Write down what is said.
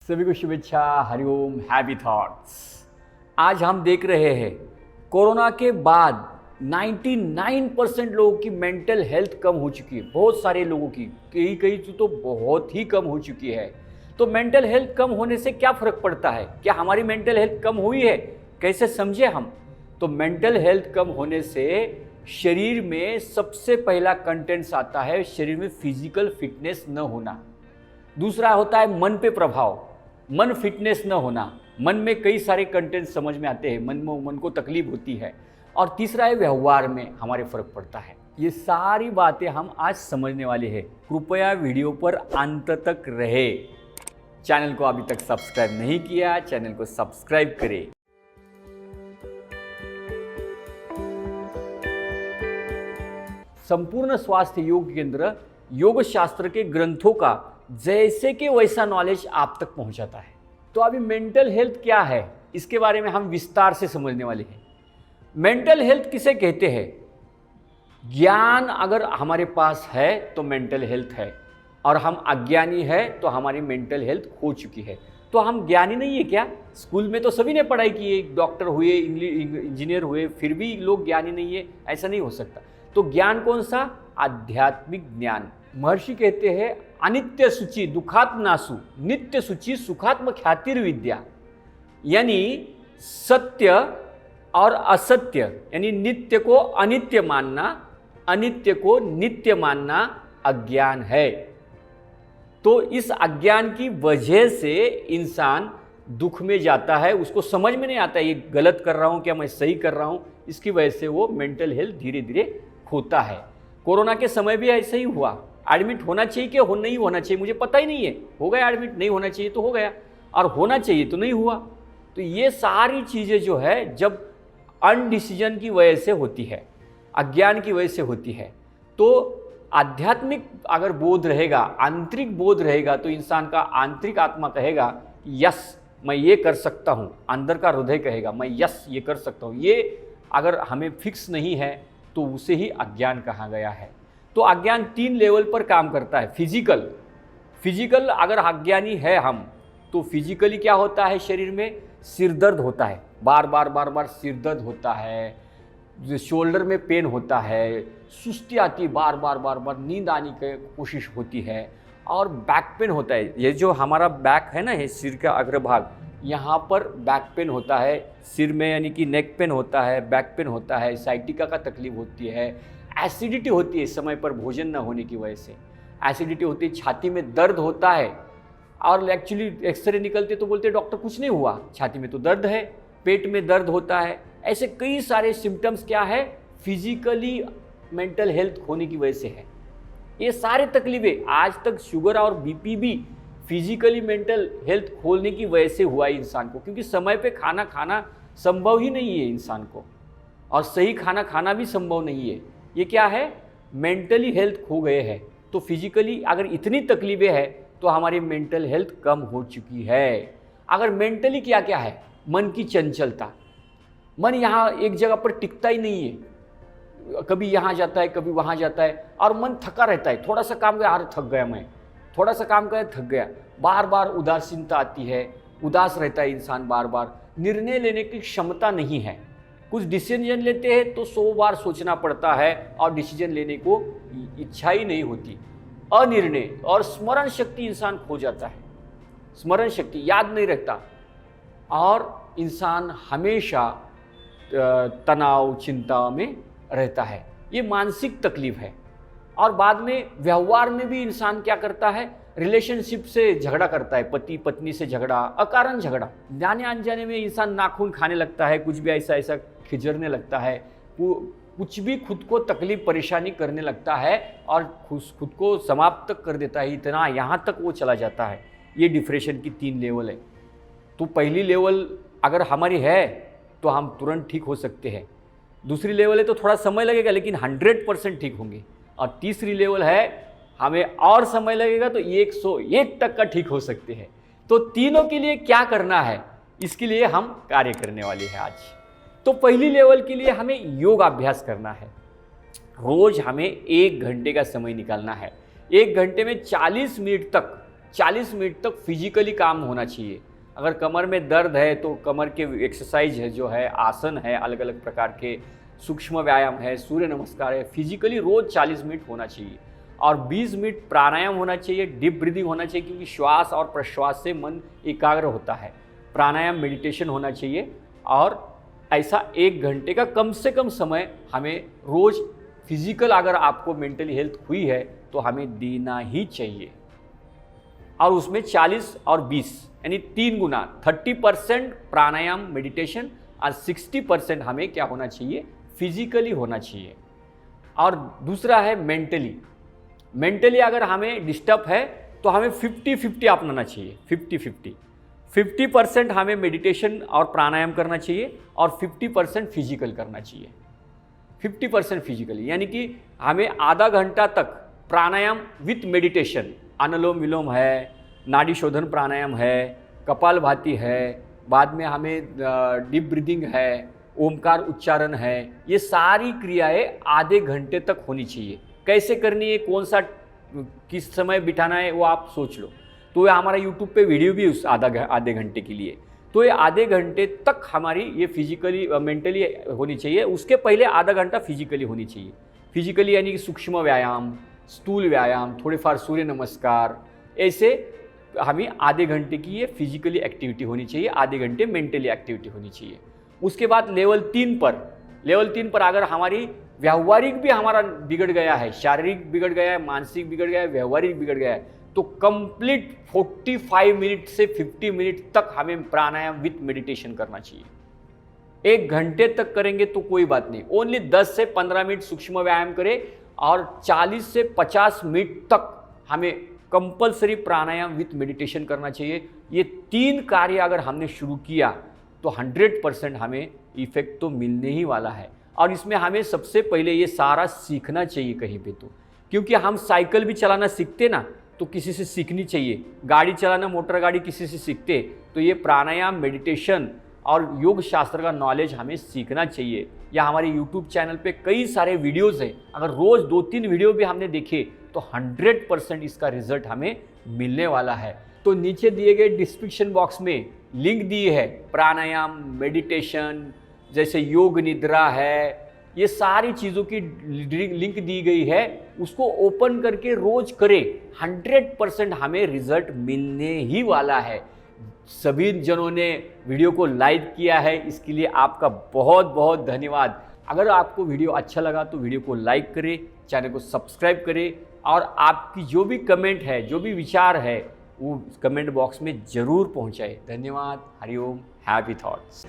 सभी को शुभेच्छा, हरिओम, हैप्पी थॉट्स। आज हम देख रहे हैं कोरोना के बाद 99% लोगों की मेंटल हेल्थ कम हो चुकी है। बहुत सारे लोगों की, कई तो बहुत ही कम हो चुकी है। तो मेंटल हेल्थ कम होने से क्या फ़र्क पड़ता है? क्या हमारी मेंटल हेल्थ कम हुई है? कैसे समझे हम? तो मेंटल हेल्थ कम होने से शरीर में सबसे पहला कंटेंट्स आता है, शरीर में फिजिकल फिटनेस न होना। दूसरा होता है मन पे प्रभाव, मन फिटनेस न होना। मन में कई सारे कंटेंट समझ में आते हैं, मन को तकलीफ होती है। और तीसरा है व्यवहार में हमारे फर्क पड़ता है। ये सारी बातें हम आज समझने वाले हैं। कृपया वीडियो पर अंत तक रहे। चैनल को अभी तक सब्सक्राइब नहीं किया, चैनल को सब्सक्राइब करें। संपूर्ण स्वास्थ्य योग केंद्र योग शास्त्र के ग्रंथों का जैसे कि वैसा नॉलेज आप तक पहुंचाता है। तो अभी मेंटल हेल्थ क्या है, इसके बारे में हम विस्तार से समझने वाले हैं। मेंटल हेल्थ किसे कहते हैं? ज्ञान अगर हमारे पास है तो मेंटल हेल्थ है, और हम अज्ञानी है तो हमारी मेंटल हेल्थ हो चुकी है। तो हम ज्ञानी नहीं है क्या? स्कूल में तो सभी ने पढ़ाई की है, डॉक्टर हुए, इंजीनियर हुए, फिर भी लोग ज्ञानी नहीं है, ऐसा नहीं हो सकता। तो ज्ञान कौन सा? आध्यात्मिक ज्ञान। महर्षि कहते हैं अनित्य सूचि दुखात्म नासु, नित्य सूचि सुखात्म ख्यातिर विद्या। यानी सत्य और असत्य, यानी नित्य को अनित्य मानना, अनित्य को नित्य मानना अज्ञान है। तो इस अज्ञान की वजह से इंसान दुख में जाता है, उसको समझ में नहीं आता ये गलत कर रहा हूँ क्या मैं सही कर रहा हूँ। इसकी वजह से वो मेंटल हेल्थ धीरे धीरे खोता है। कोरोना के समय भी ऐसा ही हुआ। एडमिट होना चाहिए कि नहीं होना चाहिए मुझे पता ही नहीं है, हो गया एडमिट। नहीं होना चाहिए तो हो गया, और होना चाहिए तो नहीं हुआ। तो ये सारी चीज़ें जो है जब अनडिसीजन की वजह से होती है, अज्ञान की वजह से होती है। तो आध्यात्मिक अगर बोध रहेगा, आंतरिक बोध रहेगा, तो इंसान का आंतरिक आत्मा कहेगा यस मैं ये कर सकता हूँ, अंदर का हृदय कहेगा मैं यस ये कर सकता हूँ। ये अगर हमें फिक्स नहीं है तो उसे ही अज्ञान कहा गया है। तो अज्ञान 3 लेवल पर काम करता है। फिजिकल अगर अज्ञानी है हम, तो फिजिकली क्या होता है? शरीर में सिर दर्द होता है, बार बार सिर दर्द होता है, शोल्डर में पेन होता है, सुस्ती आती है, बार बार नींद आने की कोशिश होती है, और बैक पेन होता है। ये जो हमारा बैक है ना, ये सिर का अग्रभाग, यहाँ पर बैक पेन होता है सिर में, यानी कि नेक पेन होता है, बैक पेन होता है, साइटिका का तकलीफ होती है, एसिडिटी होती है समय पर भोजन न होने की वजह से, एसिडिटी होती है, छाती में दर्द होता है। और एक्चुअली एक्सरे निकलते तो बोलते डॉक्टर कुछ नहीं हुआ, छाती में तो दर्द है, पेट में दर्द होता है। ऐसे कई सारे सिम्टम्स क्या है? फिजिकली मेंटल हेल्थ होने की वजह से है। ये सारे तकलीफें आज तक शुगर और बीपी भी फिजिकली मेंटल हेल्थ खोलने की वजह से हुआ है इंसान को, क्योंकि समय पे खाना खाना संभव ही नहीं है इंसान को, और सही खाना खाना भी संभव नहीं है। ये क्या है? मेंटली हेल्थ खो गए हैं। तो फिजिकली अगर इतनी तकलीफें हैं तो हमारी मेंटल हेल्थ कम हो चुकी है। अगर मेंटली क्या क्या है? मन की चंचलता, मन यहाँ एक जगह पर टिकता ही नहीं है, कभी यहाँ जाता है कभी वहाँ जाता है, और मन थका रहता है। थोड़ा सा काम किया, अरे थक गया मैं, थोड़ा सा काम किया थक गया। बार बार उदासीनता आती है, उदास रहता है इंसान, बार बार निर्णय लेने की क्षमता नहीं है। कुछ डिसीजन लेते हैं तो 100 बार सोचना पड़ता है, और डिसीजन लेने को इच्छा ही नहीं होती। अनिर्णय और स्मरण शक्ति इंसान खो जाता है, स्मरण शक्ति याद नहीं रहता, और इंसान हमेशा तनाव चिंता में रहता है। ये मानसिक तकलीफ है। और बाद में व्यवहार में भी इंसान क्या करता है? रिलेशनशिप से झगड़ा करता है, पति पत्नी से झगड़ा, अकारण झगड़ा, जाने अनजाने में इंसान नाखून खाने लगता है, कुछ भी ऐसा खिजरने लगता है, कुछ भी खुद को तकलीफ परेशानी करने लगता है, और खुद को समाप्त कर देता है। इतना यहाँ तक वो चला जाता है। ये डिप्रेशन की 3 लेवल है। तो पहली लेवल अगर हमारी है तो हम तुरंत ठीक हो सकते हैं। दूसरी लेवल है तो थोड़ा समय लगेगा, लेकिन 100% ठीक होंगे। और तीसरी लेवल है हमें और समय लगेगा, तो 101% ठीक हो सकते हैं। तो तीनों के लिए क्या करना है, इसके लिए हम कार्य करने वाले हैं आज। तो पहली लेवल के लिए हमें योग अभ्यास करना है। रोज हमें 1 घंटे का समय निकालना है। 1 घंटे में 40 मिनट तक 40 मिनट तक फिजिकली काम होना चाहिए। अगर कमर में दर्द है तो कमर के एक्सरसाइज है, जो है आसन है, अलग अलग प्रकार के सूक्ष्म व्यायाम है, सूर्य नमस्कार है, फिजिकली रोज़ 40 मिनट होना चाहिए। और 20 मिनट प्राणायाम होना चाहिए, डीप ब्रीदिंग होना चाहिए, क्योंकि श्वास और प्रश्वास से मन एकाग्र होता है। प्राणायाम मेडिटेशन होना चाहिए और ऐसा 1 घंटे का कम से कम समय हमें रोज़ फिजिकल, अगर आपको मेंटली हेल्थ हुई है तो हमें देना ही चाहिए। और उसमें 40 और 20 यानी 3 गुना 30% प्राणायाम मेडिटेशन और 60% हमें क्या होना चाहिए, फिजिकली होना चाहिए। और दूसरा है मेंटली अगर हमें डिस्टर्ब है तो हमें 50-50 अपनाना चाहिए। 50% हमें मेडिटेशन और प्राणायाम करना चाहिए और 50% फिजिकल करना चाहिए। 50% फिजिकली, यानी कि हमें आधा घंटा तक प्राणायाम विथ मेडिटेशन, अनुलोम विलोम है, नाड़ी शोधन प्राणायाम है, कपालभाति है, बाद में हमें डीप ब्रीदिंग है, ओमकार उच्चारण है, ये सारी क्रियाएं आधे घंटे तक होनी चाहिए। कैसे करनी है, कौन सा किस समय बिठाना है, वो आप सोच लो। तो ये हमारा यूट्यूब पे वीडियो भी उस आधे घंटे के लिए। तो ये आधे घंटे तक हमारी ये फिजिकली मेंटली होनी चाहिए। उसके पहले आधा घंटा फिजिकली होनी चाहिए। फिजिकली यानी कि सूक्ष्म व्यायाम, स्थूल व्यायाम, थोड़े फार सूर्य नमस्कार, ऐसे हमें आधे घंटे की ये फिजिकली एक्टिविटी होनी चाहिए, आधे घंटे मेंटली एक्टिविटी होनी चाहिए। उसके बाद लेवल 3 पर अगर हमारी व्यावहारिक भी हमारा बिगड़ गया है, शारीरिक बिगड़ गया है, मानसिक बिगड़ गया है, व्यावहारिक बिगड़ गया है, तो कंप्लीट 45 मिनट से 50 मिनट तक हमें प्राणायाम विथ मेडिटेशन करना चाहिए। 1 घंटे तक करेंगे तो कोई बात नहीं, ओनली 10 से 15 मिनट सूक्ष्म व्यायाम करें और 40 से 50 मिनट तक हमें कंपलसरी प्राणायाम विथ मेडिटेशन करना चाहिए। ये 3 कार्य अगर हमने शुरू किया तो 100% हमें इफेक्ट तो मिलने ही वाला है। और इसमें हमें सबसे पहले ये सारा सीखना चाहिए कहीं पे, तो क्योंकि हम साइकिल भी चलाना सीखते ना तो किसी से सीखनी चाहिए, गाड़ी चलाना, मोटर गाड़ी किसी से सीखते, तो ये प्राणायाम, मेडिटेशन और योग शास्त्र का नॉलेज हमें सीखना चाहिए। या हमारे यूट्यूब चैनल पे कई सारे वीडियोज़ हैं, अगर रोज़ 2-3 वीडियो भी हमने देखे तो 100% इसका रिजल्ट हमें मिलने वाला है। तो नीचे दिए गए डिस्क्रिप्शन बॉक्स में लिंक दी है, प्राणायाम, मेडिटेशन, जैसे योग निद्रा है, ये सारी चीज़ों की लिंक दी गई है, उसको ओपन करके रोज करें, 100% हमें रिजल्ट मिलने ही वाला है। सभी जनों ने वीडियो को लाइक किया है, इसके लिए आपका बहुत बहुत धन्यवाद। अगर आपको वीडियो अच्छा लगा तो वीडियो को लाइक करें, चैनल को सब्सक्राइब करें और आपकी जो भी कमेंट है, जो भी विचार है, वो कमेंट बॉक्स में ज़रूर पहुंचाएं। धन्यवाद। हरिओम। Happy thoughts.